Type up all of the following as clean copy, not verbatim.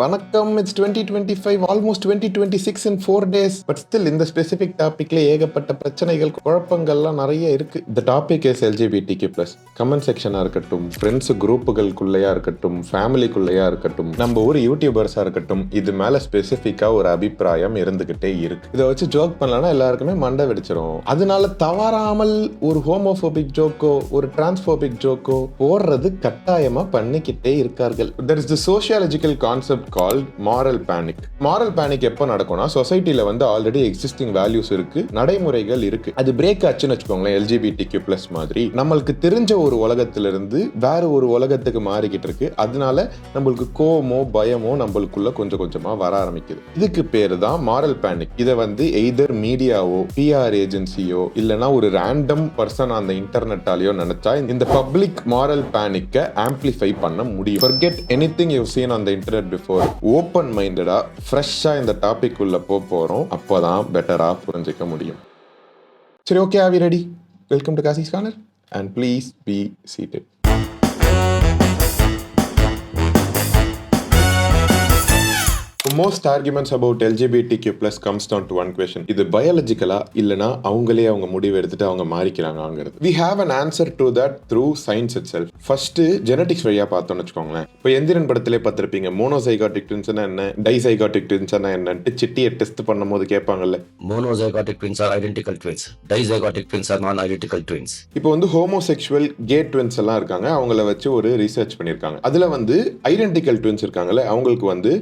வணக்கம். It's 2025, almost 2026 in 4 days. But still இந்த specific டாபிக்ல ஏகப்பட்ட பிரச்சனைகள், குழப்பங்கள்லாம் நிறைய இருக்கு. இந்த டாபிக் இஸ் LGBTQ+. கமெண்ட் செக்ஷனா இருக்கட்டும், ஃப்ரெண்ட்ஸ் குரூப்புகளுக்குள்ளேயா இருக்கட்டும், ஃபேமிலிக்குள்ளேயா இருக்கட்டும், நம்ம ஒரு யூடியூபர்ஸா இருக்கட்டும், இது மேல ஸ்பெசிஃபிக்கா ஒரு அபிப்பிராயம் இருந்துகிட்டே இருக்கு. இதை வச்சு ஜோக் பண்ணலன்னா எல்லாருக்குமே மண்டை வெடிச்சிடும். அதனால தவறாமல் ஒரு ஹோமோபோபிக் ஜோக்கோ ஒரு டிரான்ஸ்போபிக் ஜோக்கோ போடுறது கட்டாயமா பண்ணிக்கிட்டே இருக்கார்கள். There is the sociological concept called moral panic. moral panic எப்போ நடக்கும்னா, சொசைட்டில வந்து ஆல்ரெடி எக்ஸிஸ்டிங் வேல்யூஸ் இருக்கு, நடைமுறைகள் இருக்கு. அது பிரேக் ஆச்சுன்னு வச்சுக்கோங்களேன், LGBTQ+ மாதிரி நம்மளுக்கு தெரிஞ்ச ஒரு உலகத்திலிருந்து வேற ஒரு உலகத்துக்கு மாறிக்கிட்டு இருக்கு. அதனால நம்மளுக்கு கோவமோ பயமோ நம்மளுக்குள்ள கொஞ்சம் கொஞ்சமா வர ஆரம்பிக்குது. இதுக்கு பேரு தான் moral panic. இதை வந்து எய்தர் மீடியாவோ PR ஏஜென்சியோ இல்லைன்னா ஒரு ரேண்டம் பர்சன் அந்த இன்டர்நெட்டாலேயோ நினைச்சா இந்த பப்ளிக் moral panic-ஐ ஆம்பிளிஃபை பண்ண முடியும். Forget anything you've seen on the internet before. Open மைண்டடா ஃப்ரெஷ்ஷா இந்த டாபிக் உள்ள போறோம். அப்போதான் பெட்டரா புரிஞ்சுக்க முடியும். சரி, okay, are we ready? Welcome to Kasi's corner and please be seated. Most arguments about LGBTQ+ comes down to one question. இது பயாலஜிக்கலா இல்லனா அவங்களே அவங்க முடிவு எடுத்துட்டு அவங்க மாறிக்கிறாங்கிறது. We have an answer to that through science itself. First, genetics வழியா பார்த்தோம்னு வச்சுக்கோங்களேன். இப்போ எந்திரன் படத்திலே பார்த்திருப்பீங்க, மோனோசைகாட்டிக் ட்வின்ஸ்னா என்ன, டைசைகாட்டிக் ட்வின்ஸ்னா என்னன்னு சிட்டியை டெஸ்ட் பண்ணும்போது கேட்பாங்கல்ல. Monozygotic twins are identical twins. Dizygotic twins are non-identical twins. இப்போ வந்து ஹோமோசெக்சுவல் கே ட்வின்ஸ் எல்லாம் இருக்காங்க, அவங்கள வச்சு ஒரு ரிசர்ச் பண்ணியிருக்காங்க. அதுல வந்து ஐடென்டிக்கல் ட்வின்ஸ் இருக்காங்கல்ல, அவங்களுக்கு வந்து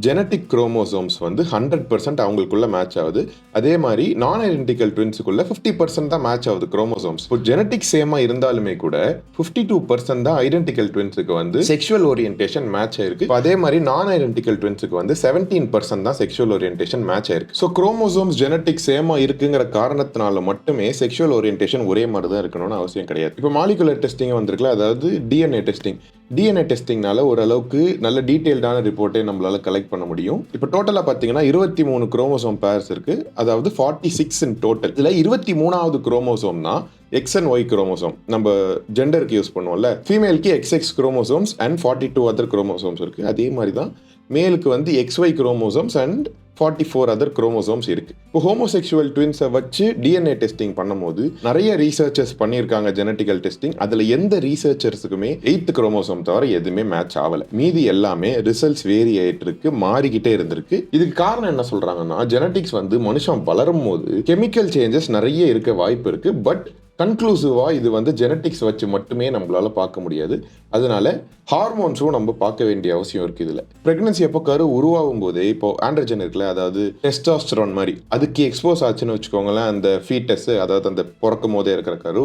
ஜெனட்டிக் குரோமோசோம்ஸ் வந்து 100% அவங்களுக்குள்ள மேட்ச் ஆகுது. அதே மாதிரி நான் ஐடென்டிக்கல் ட்வின்ஸுக்குள்ள 50% தான் மேட்ச் ஆகுது குரோமோசோம்ஸ். இப்போ ஜெனட்டிக் சேமா இருந்தாலுமே கூட 52% தான் ஐடென்டிக்கல் ட்வின்ஸுக்கு வந்து செக்ஷுவல் ஓரியன்டேஷன் மேட்ச் ஆயிருக்கு. அதே மாதிரி நான் ஐடென்டிக்கல் ட்வின்ஸுக்கு வந்து 17% தான் செக்ஷுவல் ஓரியன்டேஷன் மேட்ச் ஆயிருக்கு. ஸோ குரோமோசோம்ஸ் ஜெனட்டிக் சேமா இருக்குங்கிற காரணத்தினால மட்டுமே செக்ஷுவல் ஓரியன்டேஷன் ஒரே மாதிரி தான் இருக்கணும்னு அவசியம் கிடையாது. இப்போ மாலிகுலர் டெஸ்டிங் வந்திருக்குல்ல, அதாவது டிஎன்ஏ டெஸ்டிங். டிஎன்ஏ டெஸ்டிங்னால ஓரளவுக்கு நல்ல டீடைல்டான ரிப்போர்ட்டை நம்மளால கலெக்ட் பண்ண முடியும். இப்போ டோட்டலா பார்த்தீங்கன்னா 23 குரோமோசோம் பேர்ஸ் இருக்கு, அதாவது 46 இன் டோட்டல். இதுல 23வது குரோமோசோம்னா X and Y குரோமோசோம். நம்ம ஜெண்டருக்கு யூஸ் பண்ணுவோம்ல, ஃபீமேலுக்கு XX chromosomes and 42 other chromosomes இருக்கு. அதே மாதிரி தான் மேலுக்கு வந்து XY chromosomes and 44 other chromosomes இருக்கு. இப்போ ஹோமோசெக்சுவல் ட்வின்ஸை வச்சு டிஎன்ஏ டெஸ்டிங் பண்ணும்போது நிறைய ரீசர்ச்சர்ஸ் பண்ணியிருக்காங்க ஜெனட்டிக்கல் டெஸ்டிங். அதுல எந்த ரீசர்ச்சர்ஸுக்குமே 8th குரோமோசோம் தவிர எதுவுமே மேட்ச் ஆகல. மீதி எல்லாமே ரிசல்ட்ஸ் வேரி ஆயிட்டு இருக்கு, மாறிக்கிட்டே இருந்திருக்கு. இதுக்கு காரணம் என்ன சொல்றாங்கன்னா, ஜெனட்டிக்ஸ் வந்து மனுஷன் வளரும் போது கெமிக்கல் சேஞ்சஸ் நிறைய இருக்க வாய்ப்பு இருக்கு. பட் கன்க்ளூசிவா இது வந்து ஜெனட்டிக்ஸ் வச்சு மட்டுமே நம்மளால பார்க்க முடியாது. அதனால ஹார்மோன்ஸும் நம்ம பார்க்க வேண்டிய அவசியம் இருக்கு. இதுல பிரெக்னன்சி அப்போ கரு உருவாகும் போதே இப்போ ஆண்ட்ரோஜன் இருக்குல்ல, அதாவது டெஸ்டாஸ்டரோன் மாதிரி, அதுக்கு எக்ஸ்போஸ் ஆச்சுன்னு வச்சுக்கோங்களேன், அந்த ஃபீட்டஸ், அதாவது அந்த பிறக்கும் போதே இருக்கிற கரு,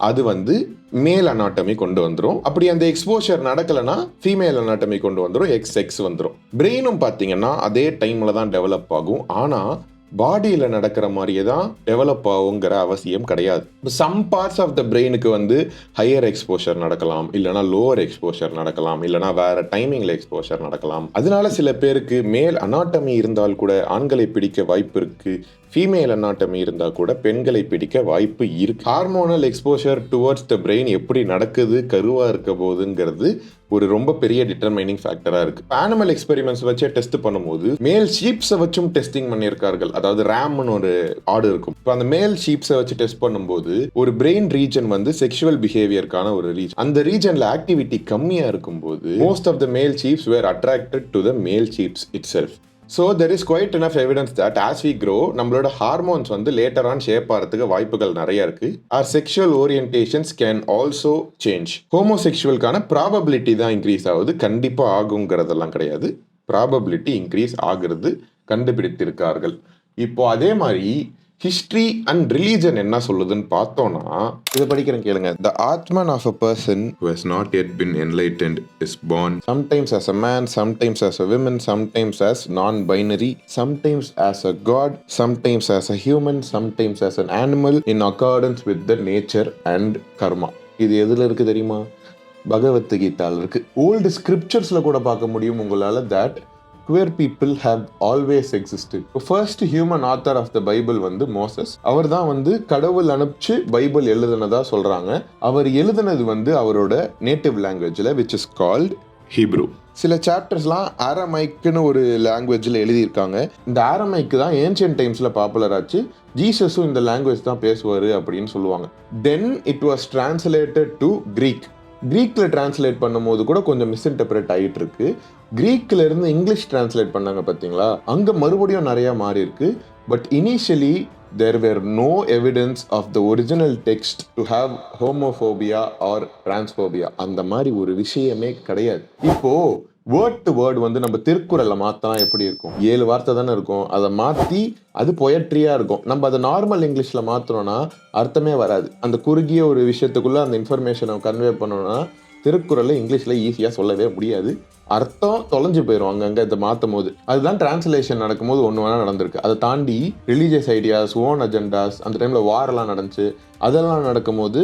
அது வந்து மேல் அனாட்டமி கொண்டு வந்துடும். அப்படி அந்த எக்ஸ்போஷர் நடக்கலைன்னா ஃபீமேல் அனாட்டமி கொண்டு வந்துடும், XX வந்துடும். பிரெயினும் பார்த்தீங்கன்னா அதே டைம்ல தான் டெவலப் ஆகும். ஆனா பாடியில் நடக்கிற மாதிரியே தான் டெவலப் ஆகுங்கிற அவசியம் கிடையாது. சம் பார்ட்ஸ் ஆஃப் த பிரெயினுக்கு வந்து ஹையர் எக்ஸ்போஷர் நடக்கலாம், இல்லைனா லோவர் எக்ஸ்போஷர் நடக்கலாம், இல்லைனா வேற டைமிங்ல எக்ஸ்போஷர் நடக்கலாம். அதனால சில பேருக்கு மேல் அனாட்டமி இருந்தால் கூட ஆண்களை பிடிக்க வாய்ப்பு இருக்கு, ஃபீமேல் அனாட்டமி இருந்தால் கூட பெண்களை பிடிக்க வாய்ப்பு இருக்கு. Hormonal exposure towards the brain எப்படி நடக்குது கருவா இருக்க போதுங்கிறது ஒரு ரொம்ப பெரிய டிட்டர்மைனிங் ஃபேக்டரா இருக்கு. அனிமல் எக்ஸ்பெரிமெண்ட்ஸ் வச்சு டெஸ்ட் பண்ணும்போது மேல் ஷீப்ஸை வச்சும் டெஸ்டிங் பண்ணியிருக்கார்கள். அதாவது ரேம்னு ஒரு ஆடு இருக்கும். இப்போ அந்த மேல் ஷீப்ஸை வச்சு டெஸ்ட் பண்ணும்போது ஒரு பிரெயின் ரீஜன் வந்து செக்ஷுவல் பிஹேவியருக்கான ஒரு ரீஜன், அந்த ரீஜன்ல ஆக்டிவிட்டி கம்மியா இருக்கும்போது most of the male sheeps were attracted to the male sheeps itself. So there is quite enough evidence that as we grow, நம்மளோட ஹார்மோன்ஸ் வந்து லேட்டர் ஆன் ஷேப் ஆகிறதுக்கு வாய்ப்புகள் நிறைய இருக்கு. Our sexual orientations can also change. ஹோமோசெக்சுவலுக்கான probability தான் increase ஆகுது, கண்டிப்பா ஆகுங்கிறதெல்லாம் கிடையாது. ப்ராபபிலிட்டி இன்க்ரீஸ் ஆகுறது கண்டுபிடித்திருக்கார்கள். இப்போ அதே மாதிரி ஹிஸ்டரி அண்ட் ரிலீஜன் என்ன சொல்லுதுன்னு பார்த்தோம்னா, இதை படிக்கிறேன் கேளுங்க. The Atman of a person who has not yet been enlightened is born sometimes as a man, sometimes as a woman, sometimes as non-binary, sometimes as a god, sometimes as a human, sometimes as an animal in accordance with the nature and karma. இது எதுல இருக்கு தெரியுமா? பகவத்கீதால இருக்கு. Old ஸ்கிரிப்சர்ஸ்ல கூட பார்க்க முடியும் உங்களால that queer people have always existed. First human author of the Bible வந்து மோசஸ். அவர் தான் வந்து கடவுள் அனுப்பிச்சு பைபிள் எழுதுனதா சொல்றாங்க. அவர் எழுதுனது வந்து அவரோட நேட்டிவ் லாங்குவேஜ்ல, which is called ஹீப்ரூ. சில சாப்டர்ஸ்லாம் ஆரமைக்குன்னு ஒரு லாங்குவேஜில் எழுதியிருக்காங்க. இந்த ஆரமைக்கு தான் ஏன்ஷியன்ட் டைம்ஸில் பாப்புலர் ஆச்சு. ஜீசஸும் இந்த லாங்குவேஜ் தான் பேசுவார் அப்படின்னு சொல்லுவாங்க. Then it was translated to Greek. கிரீக்கில் டிரான்ஸ்லேட் பண்ணும்போது கூட கொஞ்சம் மிஸ்இன்டர்பிரேட் ஆகிட்டு இருக்கு. கிரீக்கில் இருந்து இங்கிலீஷ் டிரான்ஸ்லேட் பண்ணாங்க பார்த்தீங்களா, அங்கே மறுபடியும் நிறையா மாறி இருக்கு. But initially there were no evidence of the original text to have homophobia or transphobia. அந்த மாதிரி ஒரு விஷயமே கிடையாது. இப்போ வேர்ட் டு வேர்ட் வந்து நம்ம திருக்குறளை மாற்றினா எப்படி இருக்கும்? 7 வார்த்தை தானே இருக்கும். அதை மாற்றி அது பொயட்ரியாக இருக்கும். நம்ம அதை நார்மல் இங்கிலீஷில் மாற்றினோன்னா அர்த்தமே வராது. அந்த குறுகிய ஒரு விஷயத்துக்குள்ளே அந்த இன்ஃபர்மேஷனை கன்வே பண்ணோன்னா திருக்குறளை இங்கிலீஷில் ஈஸியாக சொல்லவே முடியாது. அர்த்தம் தொலைஞ்சு போயிடும் அங்கங்கே இதை மாற்றும் போது. அதுதான் டிரான்ஸ்லேஷன் நடக்கும்போது ஒன்று வேணால் நடந்திருக்கு. அதை தாண்டி ரிலீஜியஸ் ஐடியாஸ், ஓன் அஜெண்டாஸ், அந்த டைமில் வாரெல்லாம் நடந்துச்சு. அதெல்லாம் நடக்கும்போது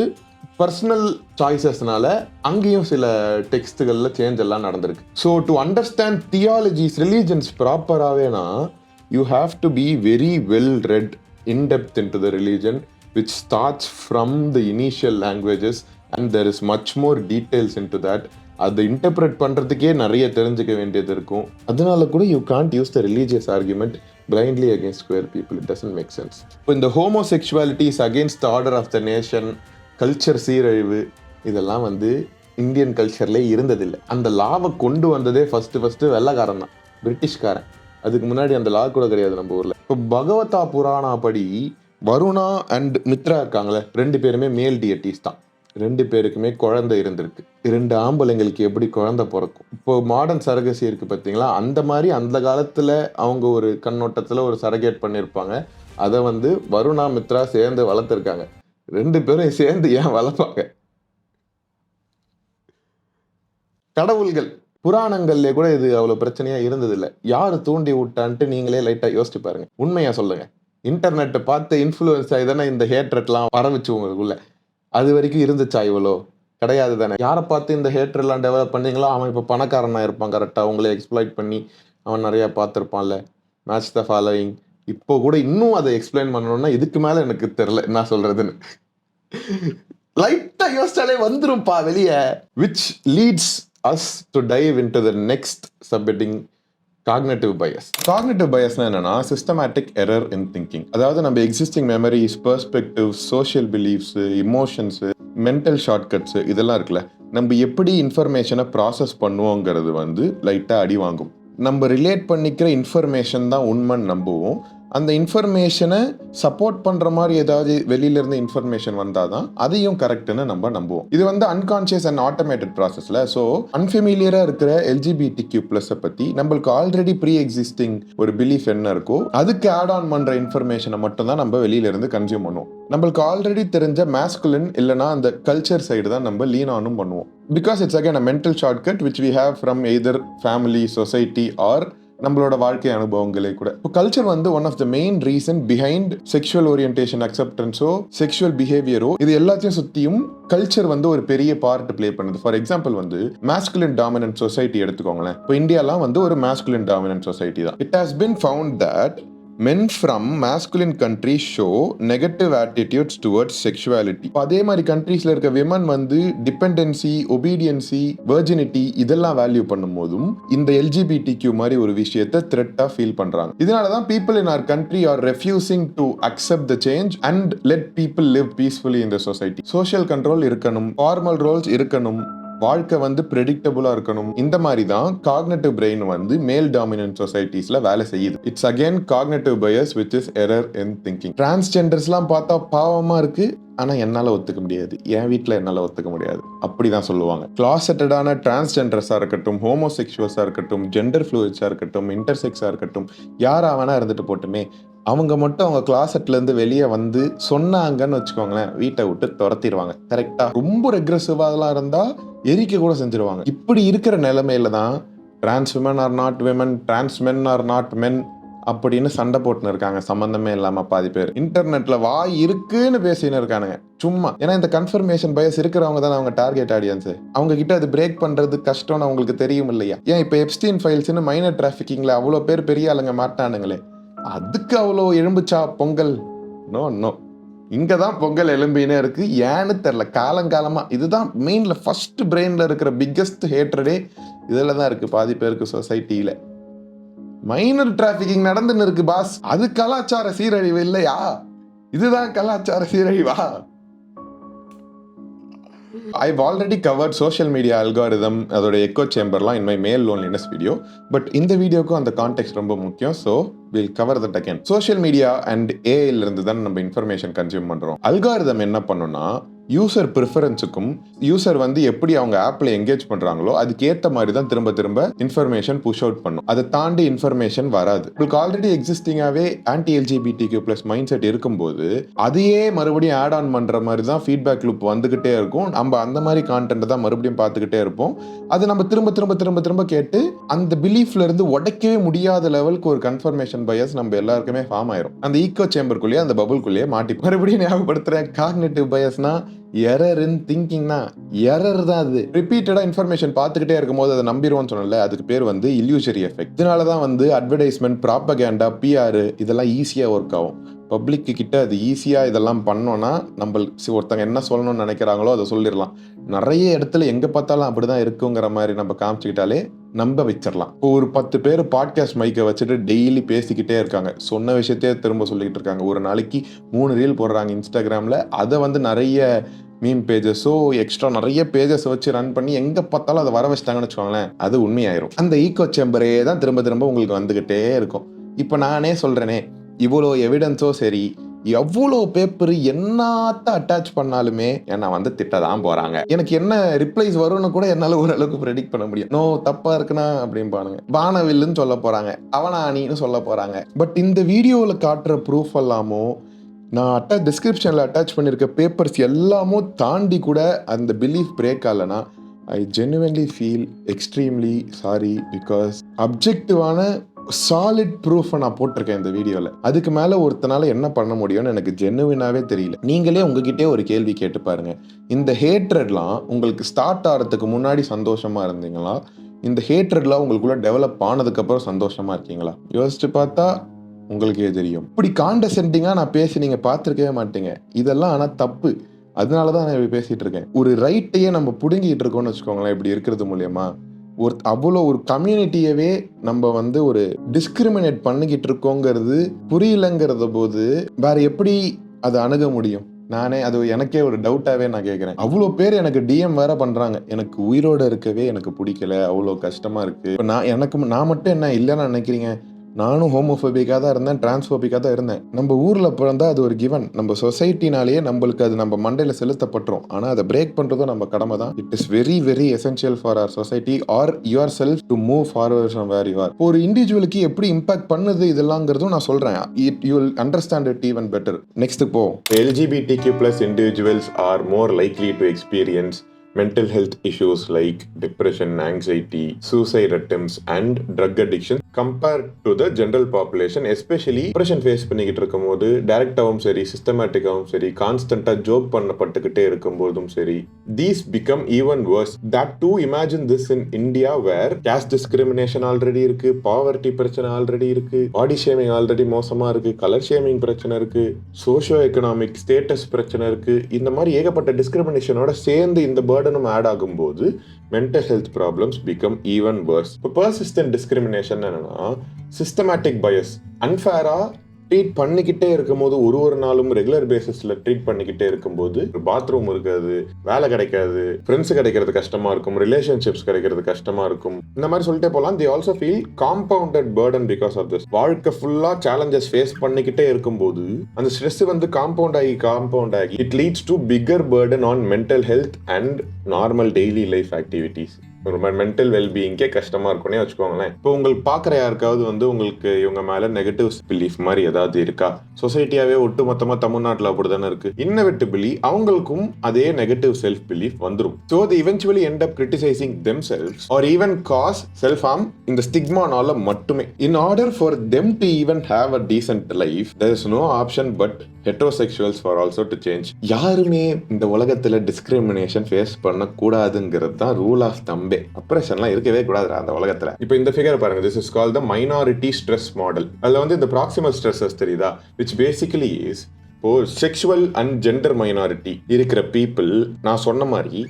பர்சனல் சாய்ஸஸ்னால அங்கேயும் சில டெக்ஸ்ட்டுகளில் சேஞ்ச் எல்லாம் நடந்திருக்கு. So to understand theologies, religions ப்ராப்பராகவேனா you have to be very well read, in-depth into the religion, which starts from the initial languages and there is much more details into that. அதை interpret பண்ணுறதுக்கே நிறைய தெரிஞ்சுக்க வேண்டியது இருக்கும். அதனால கூட you can't use the religious argument blindly against queer people. It doesn't make sense. இப்போ இந்த homosexuality is against the order of the nation, culture சீரழிவு, இதெல்லாம் வந்து இந்தியன் கல்ச்சர்லேயே இருந்ததில்லை. அந்த லாவை கொண்டு வந்ததே ஃபஸ்ட்டு வெள்ளைக்காரன் தான், பிரிட்டிஷ்காரன். அதுக்கு முன்னாடி அந்த லா கூட கிடையாது நம்ம ஊரில். இப்போ பகவதா புராணா படி வருணா அண்ட் மித்ரா இருக்காங்களே, 2 பேருமே மேல் டியட்டிஸ் தான். 2 பேருக்குமே குழந்தை இருந்திருக்கு. 2 ஆம்பளைங்களுக்கு எப்படி குழந்தை பிறக்கும்? இப்போ மாடர்ன் சரகசி இருக்குது பார்த்தீங்களா, அந்த மாதிரி அந்த காலத்தில் அவங்க ஒரு கண்ணோட்டத்தில் ஒரு சரகேட் பண்ணியிருப்பாங்க. அதை வந்து வருணா மித்ரா சேர்ந்து வளர்த்துருக்காங்க. 2 பேரும் சேர்ந்து ஏன் வளர்ப்பாங்க? கடவுள்கள் புராணங்கள்லேயே கூட இது அவ்வளோ பிரச்சனையாக இருந்ததில்லை. யார் தூண்டி விட்டான்ட்டு நீங்களே லைட்டாக யோசிச்சு பாருங்க. உண்மையாக சொல்லுங்கள். இன்டர்நெட்டை பார்த்து இன்ஃப்ளூயன்ஸ் ஆகி தானே இந்த ஹேட்ரட்லாம் பரவிச்சு உங்களுக்குள்ள. அது வரைக்கும் இருந்துச்சா இவ்வளோ? கிடையாது தானே. யாரை பார்த்து இந்த ஹேட்ரெல்லாம் டெவலப் பண்ணீங்களோ அவன் இப்போ பணக்காரனாக இருப்பான். கரெக்டாக அவங்களே எக்ஸ்ப்ளாய்ட் பண்ணி அவன் நிறையா பார்த்துருப்பான்ல. Match the following. இப்போ கூட இன்னும் அதை எக்ஸ்பிளைன் பண்ணணும்னா இதுக்கு மேலே எனக்கு தெரில என்ன சொல்கிறதுன்னு. லைட்டாக யோசிச்சாலே வந்துரும்ப்பா வெளியே. Which leads us to dive into the next subheading, cognitive bias. Cognitive biasனா என்னன்னா systematic error in thinking. அதாவது நம்ம existing memories, perspectives, social beliefs, emotions, mental shortcuts இதெல்லாம் இருக்குல்ல, நம்ம எப்படி இன்ஃபர்மேஷனை ப்ராசஸ் பண்ணுவோங்கிறது வந்து லைட்டாக அடி வாங்கும். நம்ம ரிலேட் பண்ணிக்கிற இன்ஃபர்மேஷன் தான் உண்மைன்னு நம்புவோம். அந்த இன்ஃபர்மேஷனை சப்போர்ட் பண்ணுற மாதிரி ஏதாவது வெளியிலேருந்து இன்ஃபர்மேஷன் வந்தால் தான் அதையும் கரெக்டுன்னு நம்ம நம்புவோம். இது வந்து அன்கான்ஷியஸ் அண்ட் ஆட்டோமேட்டட் ப்ராசஸில். ஸோ அன்ஃபெமிலியராக இருக்கிற LGBTQ+ பற்றி நம்மளுக்கு ஆல்ரெடி ப்ரீ எக்ஸிஸ்டிங் ஒரு பிலீஃப் என்ன இருக்கோ அதுக்கு ஆட் ஆன் பண்ணுற இன்ஃபர்மேஷனை மட்டும் தான் நம்ம வெளியிலேருந்து கன்சியூம் பண்ணுவோம். நம்மளுக்கு ஆல்ரெடி தெரிஞ்ச மேஸ்குலின் இல்லைனா அந்த கல்ச்சர் சைடு தான் நம்ம லீன் ஆனும் பண்ணுவோம். Because it's again a mental shortcut which we have from either family, society or நம்மளோட வாழ்க்கை அனுபவங்களே கூட. இப்போ கல்ச்சர் வந்து one of the main reason behind sexual orientation, அக்செப்டன்ஸோ, செக்ஷுவல் பிஹேவியரோ, இது எல்லாத்தையும் சுற்றியும் கல்ச்சர் வந்து ஒரு பெரிய பார்ட் பிளே பண்ணுது. ஃபார் எக்ஸாம்பிள் வந்து மேஸ்குலின் டாமினன்ட் சொசைட்டி எடுத்துக்கோங்களேன். இப்போ இந்தியாலாம் வந்து ஒரு மேஸ்குலின் டாமினன்ட் சொசைட்டி தான். It has been found that men from masculine countries show negative attitudes towards sexuality. அதே மாதிரி கண்ட்ரீஸ்ல இருக்க விமன் வந்து டிபெண்டன்சி, ஒபீடியன்சி, வெர்ஜினிட்டி இதெல்லாம் வேல்யூ பண்ணும் போதும் இந்த LGBTQ மாதிரி ஒரு விஷயத்தை த்ரெட்டா ஃபீல் பண்றாங்க. இதனாலதான் people in our country are refusing to accept the change and let people live peacefully in the society. Social control இருக்கணும், formal roles இருக்கணும், வாழ்க்கை வந்து ப்ரெடிக்டபுளாக இருக்கணும். இந்த மாதிரி தான் காக்னேட்டிவ் பிரெயின் வந்து மேல் டாமினன்ட் சொசைட்டிஸ்ல வேலை செய்யுது. It's again cognitive bias which is error in thinking. டிரான்ஸ்ஜெண்டர்ஸ்லாம் பார்த்தா பாவமாக இருக்கு, ஆனால் என்னால் ஒத்துக்க முடியாது, என் வீட்டில் என்னால் ஒத்துக்க முடியாது அப்படிதான் சொல்லுவாங்க. கிளாசெட்டடான டிரான்ஸ்ஜெண்டர்ஸாக இருக்கட்டும், ஹோமோசெக்சுவல்ஸாக இருக்கட்டும், ஜெண்டர் ஃப்ளூயிட்ஸாக இருக்கட்டும், இன்டர்செக்ஸாக இருக்கட்டும், யாராக வேணா இருந்துட்டு போட்டுமே, அவங்க மட்டும் அவங்க கிளாசெட்லேருந்து வெளியே வந்து சொன்னாங்கன்னு வச்சுக்கோங்களேன், வீட்டை விட்டு துரத்திடுவாங்க. கரெக்டாக ரொம்ப ரெக்ரெசிவாகலாம் இருந்தால் எரிக்க கூட செஞ்சிருவாங்க. இப்படி இருக்கிற நிலைமையில தான் trans women are not women, trans men are not men அப்படின்னு சண்டை போட்டுன்னு இருக்காங்க. சம்மந்தமே இல்லாமல் பாதி பேர் இன்டர்நெட்டில் வாய் இருக்குன்னு பேசின்னு இருக்கானுங்க சும்மா. ஏன்னா இந்த கன்ஃபர்மேஷன் பயஸ் இருக்கிறவங்க தான் அவங்க டார்கெட் ஆடியன்ஸ். அவங்க கிட்ட அது பிரேக் பண்ணுறது கஷ்டம்னு அவங்களுக்கு தெரியும் இல்லையா? ஏன் இப்போ எப்ஸ்டீன் ஃபைல்ஸ்னு மைனர் டிராஃபிக்கிங்கில் அவ்வளோ பேர் பெரிய ஆளுங்க மாட்டானுங்களே, அதுக்கு அவ்வளோ எலும்புச்சா பொங்கல்? நோ நோ, இங்கே தான் பொங்கல் எலும்பினே இருக்குது. ஏன்னு தெரில, காலங்காலமாக இதுதான் மெயினில் ஃபர்ஸ்ட் பிரெயினில் இருக்கிற பிக்கஸ்ட் ஹேட்ரடே இதில் தான் இருக்குது பாதி பேருக்கு சொசைட்டியில். மைனர் டிராஃபிக்கிங் நடந்துன்னு இருக்கு பாஸ், அது கலாச்சார சீரழிவு இல்லையா? இதுதான் கலாச்சார சீரழிவா? I've already covered social media algorithm, அதோட எக்கோ சேம்பர்லாம் in my male loneliness video. But இந்த வீடியோக்கும் அந்த கான்டெக்ட் ரொம்ப முக்கியம். So we'll cover that again. Social media and ஏஐல இருந்து தான் நம்ம இன்ஃபர்மேஷன் கன்சியூம் பண்றோம். அல்காரிதம் என்ன பண்ணுன்னா யூசர் ப்ரிஃபரன்ஸுக்கும் யூசர் வந்து எப்படி அவங்க ஆப்ல எங்கேஜ் பண்றாங்களோ அதுக்கேற்ற மாதிரி தான் திரும்ப திரும்ப இன்ஃபர்மேஷன் புஷ் அவுட் பண்ணும். அதை தாண்டி இன்ஃபர்மேஷன் வராது. உங்களுக்கு ஆல்ரெடி எக்ஸிஸ்டிங்காவே anti LGBTQ plus mind set இருக்கும்போது அதையே மறுபடியும் ஆட் ஆன் பண்ற மாதிரி தான் ஃபீட்பேக் லூப் வந்துகிட்டே இருக்கும். நம்ம அந்த மாதிரி கான்டென்ட் தான் மறுபடியும் பார்த்துக்கிட்டே இருப்போம். அது நம்ம திரும்ப திரும்ப திரும்ப திரும்ப கேட்டு அந்த பிலீஃப்ல இருந்து உடைக்கவே முடியாத லெவலுக்கு ஒரு கன்ஃபர்மேஷன் பயஸ் நம்ம எல்லாருக்குமே ஃபார்ம் ஆயிரும். அந்த ஈக்கோ சேம்பருக்குள்ளேயே அந்த பபுள்குள்ளேயே மாட்டி மறுபடியும் ஞாபகப்படுத்துற காக்னிட்டிவ் பயஸ்னா எரர் இன் திங்கிங்னா எரர் தான். அது ரிப்பீட்டடா இன்ஃபர்மேஷன் பார்த்துக்கிட்டே இருக்கும்போது அதை நம்பிடுவோம்னு சொன்னல, அதுக்கு பேர் வந்து இல்யூஷரி எஃபெக்ட். இதனால தான் வந்து அட்வர்டைஸ்மெண்ட், ப்ராப்பகேண்டா, பிஆர் இதெல்லாம் ஈஸியா ஒர்க் ஆகும். பப்ளிக் கிட்ட அது ஈஸியா இதெல்லாம் பண்ணோம்னா நம்மளுக்கு ஒருத்தங்க என்ன சொல்லணும்னு நினைக்கிறாங்களோ அதை சொல்லிடலாம். நிறைய இடத்துல எங்க பார்த்தாலும் அப்படிதான் இருக்குங்கிற மாதிரி நம்ம காமிச்சுக்கிட்டாலே நம்ப வச்சிடலாம். இப்போ ஒரு 10 பேர் பாட்காஸ்ட் மைக்கை வச்சுட்டு டெய்லி பேசிக்கிட்டே இருக்காங்க, சொன்ன விஷயத்தையே திரும்ப சொல்லிக்கிட்டு இருக்காங்க. ஒரு நாளைக்கு 3 ரீல் போடுறாங்க இன்ஸ்டாகிராம்ல. அதை வந்து நிறைய மீம் பேஜஸோ எக்ஸ்ட்ரா நிறைய பேஜஸ் வச்சு ரன் பண்ணி எங்க பார்த்தாலும் அதை வர வச்சிட்டாங்கன்னு வச்சுக்கோங்களேன், அது உண்மையாயிரும். அந்த ஈக்கோ சேம்பரே தான் திரும்ப திரும்ப உங்களுக்கு வந்துகிட்டே இருக்கும். இப்போ நானே சொல்றேனே, இவ்வளோ எவிடன்ஸோ சரி, எவ்வளோ பேப்பர் என்னத்த அட்டாச் பண்ணாலுமே என்ன வந்து திட்டதான் போறாங்க. எனக்கு என்ன ரிப்ளைஸ் வரும்னு கூட என்னால ஓரளவுக்கு ப்ரெடிக்ட் பண்ண முடியும். நோ தப்பா இருக்குன்னா அப்படின்பானுங்க, வானவில்லுன்னு சொல்ல போறாங்க, அவனானின்னு சொல்ல போறாங்க. பட் இந்த வீடியோவில் காட்டுற ப்ரூஃப் எல்லாமோ நான் டிஸ்கிரிப்ஷனில் அட்டாச் பண்ணியிருக்க பேப்பர்ஸ் எல்லாமோ தாண்டி கூட அந்த பிலீஃப் பிரேக் ஆகலைன்னா I genuinely feel extremely sorry. Because அப்ஜெக்டிவான சாலிட் ப்ரூஃபை நான் போட்டிருக்கேன் இந்த வீடியோவில். அதுக்கு மேலே ஒருத்தனால என்ன பண்ண முடியும்னு எனக்கு ஜென்னுவினாவே தெரியல. நீங்களே உங்ககிட்டே ஒரு கேள்வி கேட்டு பாருங்க, இந்த ஹேட்ரட்லாம் உங்களுக்கு ஸ்டார்ட் ஆகிறதுக்கு முன்னாடி சந்தோஷமா இருந்தீங்களா? இந்த ஹேட்ரட்லாம் உங்களுக்குள்ள டெவலப் ஆனதுக்கப்புறம் சந்தோஷமா இருக்கீங்களா? யோசிச்சு பார்த்தா உங்களுக்கே தெரியும். இப்படி காண்டசென்டிங்காக நான் பேசி நீங்கள் பார்த்துருக்கவே மாட்டீங்க. இதெல்லாம் ஆனால் தப்பு. அதனால தான் நான் இப்படி பேசிகிட்டு இருக்கேன். ஒரு ரைட்டையே நம்ம பிடுங்கிட்டு இருக்கோம்னு வச்சுக்கோங்களேன், இப்படி இருக்கிறது மூலயமா அவ்வளோ ஒரு கம்யூனிட்டியவே நம்ம வந்து ஒரு டிஸ்கிரிமினேட் பண்ணிக்கிட்டு இருக்கோங்கிறது புரியலங்கிறத போது வேற எப்படி அதை அணுக முடியும்? நானே அது எனக்கே ஒரு டவுட்டாகவே நான் கேட்குறேன். அவ்வளோ பேர் எனக்கு டிஎம் வேற பண்ணுறாங்க, எனக்கு உயிரோடு இருக்கவே எனக்கு பிடிக்கல, அவ்வளோ கஷ்டமாக இருக்குது. இப்போ நான் மட்டும் என்ன இல்லைன்னு நினைக்கிறீங்க? நானும் ஹோமோஃபோபிக்காக தான் இருந்தேன், டிரான்ஸ்ஃபோபிக்காக தான் இருந்தேன். நம்ம ஊரில் பிறந்தா அது ஒரு கிவன். நம்ம சொசைட்டினாலேயே நம்மளுக்கு அது நம்ம மண்டையில் செலுத்தப்பட்டுரும். ஆனால் அதை பிரேக் பண்ணுறதும் நம்ம கடமை தான். It is very very essential for our society or yourself to move forward from where you are. ஒரு இண்டிவிஜுவலுக்கு எப்படி இம்பாக்ட் பண்ணுது இதெல்லாங்கிறதும் நான் சொல்கிறேன். You will understand it even better. Next போ. LGBTQ+ individuals are more likely to experience mental health issues like depression, anxiety, suicide attempts and drug addiction compared to the general population. Especially depression face பண்ணிக்கிட்டு இருக்கும்போது டைரக்டாகவும் சரி, சிஸ்டமேட்டிக்காகவும் சரி, கான்ஸ்டன்டா joke பண்ணப்பட்டுக்கிட்டே இருக்கும்போதும் சரி, these become even worse. That too, imagine this in India where caste discrimination already இருக்கு, poverty பிரச்சனை already இருக்கு, body shaming already மோசமா இருக்கு, கலர் ஷேமிங் பிரச்சனை இருக்கு, சோஷியோ எக்கனாமிக் ஸ்டேட்டஸ் பிரச்சனை இருக்கு. இந்த மாதிரி ஏகப்பட்ட டிஸ்கிரிமினேஷனோட சேர்ந்து இந்த பர்டனும் ஆட் ஆகும்போது mental health problems become even verse. இப்போ பர்சிஸ்டன்ட் டிஸ்கிரிமினேஷன் என்னன்னா சிஸ்டமேட்டிக் பயஸ். அன்ஃபேரா ட்ரீட் பண்ணிக்கிட்டே இருக்கும்போது ஒரு நாளும் ரெகுலர் பேசிஸ்ல ட்ரீட் பண்ணிக்கிட்டே இருக்கும்போது பாத்ரூம் இருக்காது, வேலை கிடைக்காது, ஃப்ரெண்ட்ஸ் கிடைக்கிறது கஷ்டமா இருக்கும், ரிலேஷன்ஷிப்ஸ் கிடைக்கிறது கஷ்டமா இருக்கும், இந்த மாதிரி சொல்லிட்டே போகலாம். they also feel compounded burden because of this. வாழ்க்கை ஃபுல்லா சேலஞ்சஸ் ஃபேஸ் பண்ணிக்கிட்டே இருக்கும்போது அந்த ஸ்ட்ரெஸ் வந்து காம்பவுண்ட் ஆகி it leads to bigger burden on mental health and normal daily life activities. ஒரு மென்டல் வெல்பீயிங்கே கஷ்டமா இருக்கும்னே வச்சுக்கோங்களேன். இப்போ உங்களுக்கு பார்க்குற யாருக்காவது வந்து உங்களுக்கு இவங்க மேல நெகட்டிவ் பிலீஃப் மாதிரி ஏதாவது இருக்கா? சொசைட்டியாவே ஒட்டு மொத்தமா தமிழ்நாட்டில் அப்படிதானே இருக்கு. இன்னெவிட்டபிளி அவங்களுக்கும் அதே நெகட்டிவ் செல்ஃப் பிலீஃப் வந்துடும். So they eventually end up criticizing themselves or even cause self harm இந்த ஸ்டிக்மானால மட்டுமே. In order for them to even have a decent life, there is no option but heterosexuals for also to change. யாருமே இந்த உலகத்துல discrimination face பண்ண கூடாதுங்கிறது தான் rule of தம்பே. அப்ரேஷன்லாம் இருக்கவே கூடாது அந்த உலகத்துல. இப்போ இந்த ஃபிகர் பாருங்க, this is called the minority stress model. அதுல வந்து இந்த ப்ராக்சிமல் ஸ்ட்ரெஸ்ஸஸ் தெரியுதா, which basically is இப்போ செக்ஷுவல் அண்ட் ஜெண்டர் மைனாரிட்டி இருக்கிற பீப்புள் நான் சொன்ன மாதிரி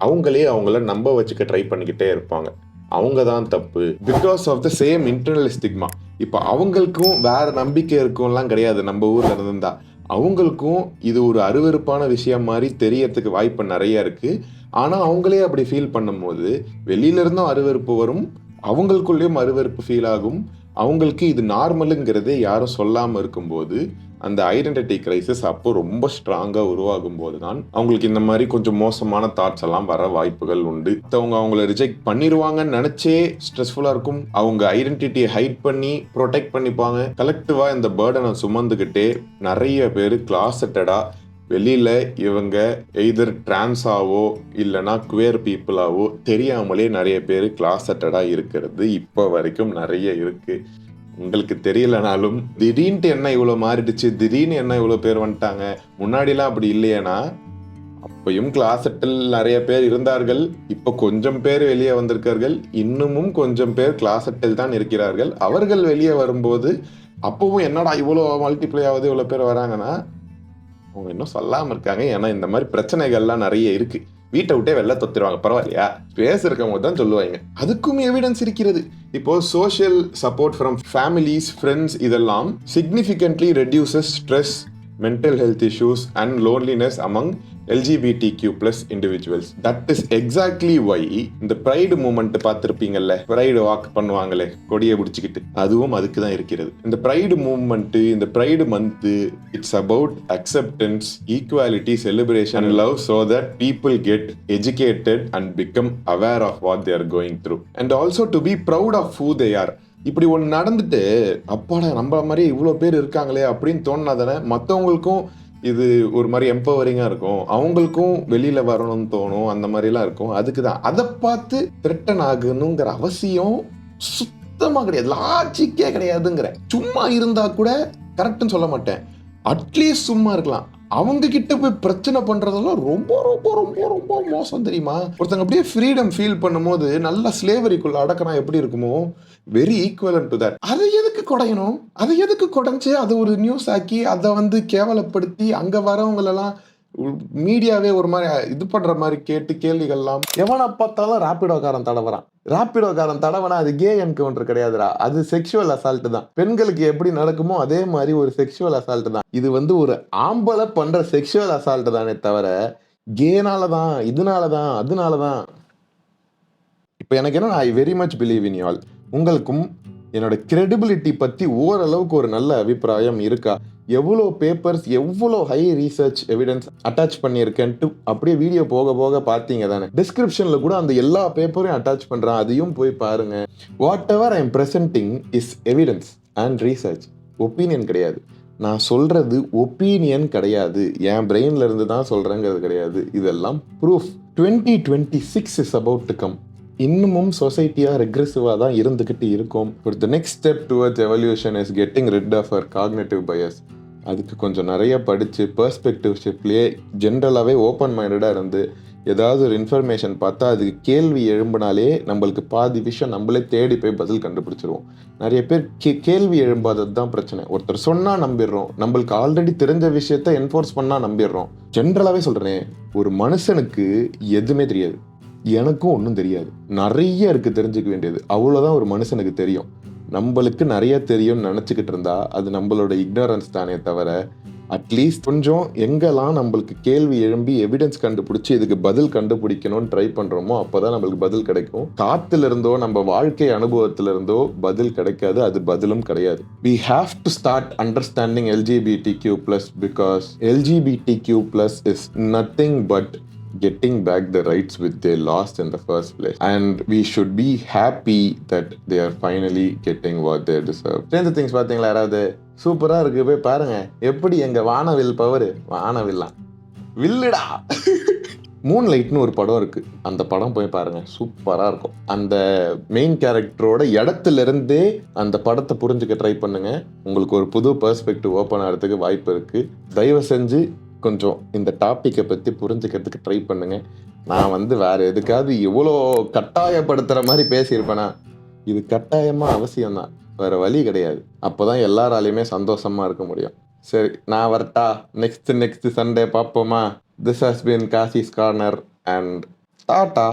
அவங்கள நம்ப வச்சுக்க ட்ரை பண்ணிக்கிட்டே இருப்பாங்க. அவங்க தான் தப்பு. Because of the same internal stigma. இப்போ அவங்களுக்கும் வேற நம்பிக்கை இருக்கும்லாம் கிடையாது. நம்ம ஊர்ல இருந்தா அவங்களுக்கும் இது ஒரு அருவருப்பான விஷயம் மாதிரி தெரியறதுக்கு வாய்ப்பு நிறைய இருக்கு. ஆனா அவங்களே அப்படி ஃபீல் பண்ணும்போது வெளியில இருந்தும் அருவருப்பு வரும், அவங்களுக்குள்ளேயும் அருவருப்பு ஃபீல் ஆகும். அவங்களுக்கு இது நார்மலுங்கிறதே யாரும் சொல்லாம இருக்கும்போது அந்த ஐடென்டிட்டி கிரைசிஸ் அப்போ ரொம்ப ஸ்ட்ராங்கா உருவாகும் போது தான் அவங்களுக்கு இந்த மாதிரி கொஞ்சம் மோசமான தாட்ஸ் எல்லாம் வர வாய்ப்புகள் உண்டு. அவங்க அவங்கள ரிஜெக்ட் பண்ணிடுவாங்கன்னு நினைச்சே ஸ்ட்ரெஸ்ஃபுல்லா இருக்கும். அவங்க ஐடென்டிட்டியை ஹைட் பண்ணி ப்ரொடெக்ட் பண்ணிப்பாங்க. கலெக்டிவா இந்த பேர்டனை சுமந்துக்கிட்டே நிறைய பேர் கிளாசட்டடா வெளியில இவங்க எய்தர் டிரான்ஸாவோ இல்லைனா குவேர் பீப்புளாவோ தெரியாமலே நிறைய பேர் கிளாசட்டடா இருக்கிறது இப்போ வரைக்கும் நிறைய இருக்கு. உங்களுக்கு தெரியலனாலும் திடீர்னு என்ன இவ்வளோ மாறிடுச்சு, திடீர்னு என்ன இவ்வளோ பேர் வந்துட்டாங்க, முன்னாடிலாம் அப்படி இல்லையேனா அப்பயும் கிளாசட்டில் நிறைய பேர் இருந்தார்கள். இப்போ கொஞ்சம் பேர் வெளியே வந்திருக்கார்கள். இன்னமும் கொஞ்சம் பேர் கிளாசட்டில் தான் இருக்கிறார்கள். அவர்கள் வெளியே வரும்போது அப்பவும் என்னடா இவ்வளோ மல்டிப்ளை ஆகுது, இவ்வளோ பேர் வராங்கன்னா அவங்க இன்னும் சொல்லாமல் இருக்காங்க. ஏன்னா இந்த மாதிரி பிரச்சனைகள்லாம் நிறைய இருக்கு. வீட்டை விட்டே வெளில தொத்திடுவாங்க, பரவாயில்லையா, ஸ்பேஸ் இருக்கவங்க தான் சொல்லுவாங்க. அதுக்கும் எவிடன்ஸ் இருக்கிறது. இப்போ social support from families, friends இதெல்லாம் significantly reduces stress, mental health issues and loneliness among LGBTQ+ individuals. That is exactly why இந்த ப்ரைடு மூமெண்ட் பார்த்துருப்பீங்கல்ல, ப்ரைடு வாக் பண்ணுவாங்களே கொடியை பிடிச்சிக்கிட்டு, அதுவும் அதுக்கு தான் இருக்கிறது. இந்த ப்ரைடு மூமெண்ட், இந்த pride month, it's about acceptance, equality, celebration, love, so that people get educated and become aware of what they are going through and also to be proud of who they are. இப்படி ஒன்று நடந்துட்டு அப்பாடா நம்ம மாதிரி இவ்வளோ பேர் இருக்காங்களே அப்படின்னு தோணுனா தானே மற்றவங்களுக்கும் இது ஒரு மாதிரி எம்பவரிங்காக இருக்கும், அவங்களுக்கும் வெளியில வரணும்னு தோணும், அந்த மாதிரிலாம் இருக்கும். அதுக்கு தான் அதை பார்த்து த்ரெட்டன் ஆகணுங்கிற அவசியம் சுத்தமாக கிடையாது, லாஜிக்கே கிடையாதுங்கிற. சும்மா இருந்தா கூட கரெக்டுன்னு சொல்ல மாட்டேன், அட்லீஸ்ட் சும்மா இருக்கலாம். அவங்க கிட்ட போய் பிரச்சனை பண்றதெல்லாம் ரொம்ப ரொம்ப ரொம்ப ரொம்ப மோசம் தெரியுமா. ஒருத்தங்க அப்படியே ஃப்ரீடம் ஃபீல் பண்ணும்போது நல்லா ஸ்லேவரிக்குள்ள அடக்கணும் எப்படி இருக்குமோ, வெரி ஈக்குவலன்ட் டு தட். அதை எதுக்கு குடையணும், அதை எதுக்கு குடைஞ்சு அதை ஒரு நியூஸ் ஆக்கி அதை வந்து கேவலப்படுத்தி அங்க வரவங்களெல்லாம் மீடியாவே ஒரு மாதிரி இது பண்ற மாதிரி கேட்டு கேள்விகள்லாம். எவனை பார்த்தாலும் ராப்பிடோக்காரன் தடவறான். ராப்பிடோக்காரன் தடவனா அது கே என்கவுண்டர் கிடையாதுடா, அது செக்ஷுவல் அசால்ட் தான். பெண்களுக்கு எப்படி நடக்குமோ அதே மாதிரி ஒரு செக்ஷுவல் அசால்ட் தான். இது வந்து ஒரு ஆம்பளை பண்ற செக்ஷுவல் அசால்ட் தானே தவிர கேனாலதான், இதனாலதான், அதனாலதான். இப்போ எனக்கு என்ன, I very much believe in you all. உங்களுக்கும் என்னோட கிரெடிபிலிட்டி பத்தி ஓரளவுக்கு ஒரு நல்ல அபிப்பிராயம் இருக்கா? எவ்வளோ பேப்பர்ஸ், எவ்வளோ ஹை ரீசர்ச் எவிடன்ஸ் அட்டாச் பண்ணியிருக்கேன்ட்டு அப்படியே வீடியோ போக போக பார்த்தீங்க தானே. டிஸ்கிரிப்ஷனில் கூட அந்த எல்லா பேப்பரையும் அட்டாச் பண்ணுறேன், அதையும் போய் பாருங்க. What ever I am presenting is evidence and research, opinion கிடையாது. நான் சொல்றது ஒப்பீனியன் கிடையாது, என் பிரெயின்ல இருந்து தான் சொல்றேங்கிறது கிடையாது. இதெல்லாம் proof. 2026 is about to come. இன்னமும் சொசைட்டியா ரெக்ரெசிவாக தான் இருந்துக்கிட்டு இருக்கும். The next step towards evolution is getting rid of our cognitive bias. அதுக்கு கொஞ்சம் நிறைய படித்து பெர்ஸ்பெக்டிவ் ஷிஃப்ட்லேயே ஜென்ரலாகவே ஓப்பன் மைண்டடாக இருந்து ஏதாவது ஒரு இன்ஃபர்மேஷன் பார்த்தா அதுக்கு கேள்வி எழும்பினாலே நம்மளுக்கு பாதி விஷயம் நம்மளே தேடி போய் பதில் கண்டுபிடிச்சிருவோம். நிறைய பேர் கேள்வி எழும்பாதது தான் பிரச்சனை. ஒருத்தர் சொன்னால் நம்பிடுறோம், நம்மளுக்கு ஆல்ரெடி தெரிஞ்ச விஷயத்த என்ஃபோர்ஸ் பண்ணால் நம்பிடுறோம். ஜென்ரலாகவே சொல்கிறேன், ஒரு மனுஷனுக்கு எதுவுமே தெரியாது, எனக்கும் ஒன்றும் தெரியாது. நிறைய இருக்குது தெரிஞ்சுக்க வேண்டியது, அவ்வளோதான் ஒரு மனுஷனுக்கு தெரியும். நம்மளுக்கு நிறைய தெரியும்னு நினச்சிக்கிட்டு இருந்தா அது நம்மளோட இக்னரன்ஸ் தானே தவிர, அட்லீஸ்ட் கொஞ்சம் எங்கெல்லாம் நம்மளுக்கு கேள்வி எழும்பி எவிடன்ஸ் கண்டுபிடிச்சி இதுக்கு பதில் கண்டுபிடிக்கணும்னு ட்ரை பண்ணுறோமோ அப்போ தான் நம்மளுக்கு பதில் கிடைக்கும். காத்துல இருந்தோ நம்ம வாழ்க்கை அனுபவத்துல இருந்தோ பதில் கிடைக்காது, அது பதிலும் கிடையாது. We have to start understanding LGBTQ+ because LGBTQ+ is nothing but getting back the rights which they lost in the first place, and we should be happy that they are finally getting what they deserve. Stranger Things பாத்தீங்களா? யாராவது சூப்பரா இருக்கு, போய் பாருங்க. எப்படி எங்க வானவில் power, வானவில்லாம் வில்லுடா. மூன்லைட்னு ஒரு படம் இருக்கு, அந்த படம் போய் பாருங்க, சூப்பரா இருக்கும். அந்த மெயின் கேரக்டரோட இடத்துல இருந்தே அந்த படத்தை புரிஞ்சுக்க ட்ரை பண்ணுங்க, உங்களுக்கு ஒரு புது பெர்ஸ்பெக்டிவ் ஓப்பன் ஆகிறதுக்கு வாய்ப்பு இருக்கு. தயவு செஞ்சு கொஞ்சம் இந்த டாப்பிக்கை பற்றி புரிஞ்சுக்கிறதுக்கு ட்ரை பண்ணுங்க. நான் வேற எதுக்காவது இவ்வளோ கட்டாயப்படுத்துகிற மாதிரி பேசியிருப்பேனா? இது கட்டாயமாக அவசியம்தான், வேற வழி கிடையாது. அப்போதான் எல்லாராலையுமே சந்தோஷமா இருக்க முடியும். சரி, நான் வரட்டா? நெக்ஸ்ட் சண்டே பார்ப்போமா? This has been Kasi's Corner and Tata.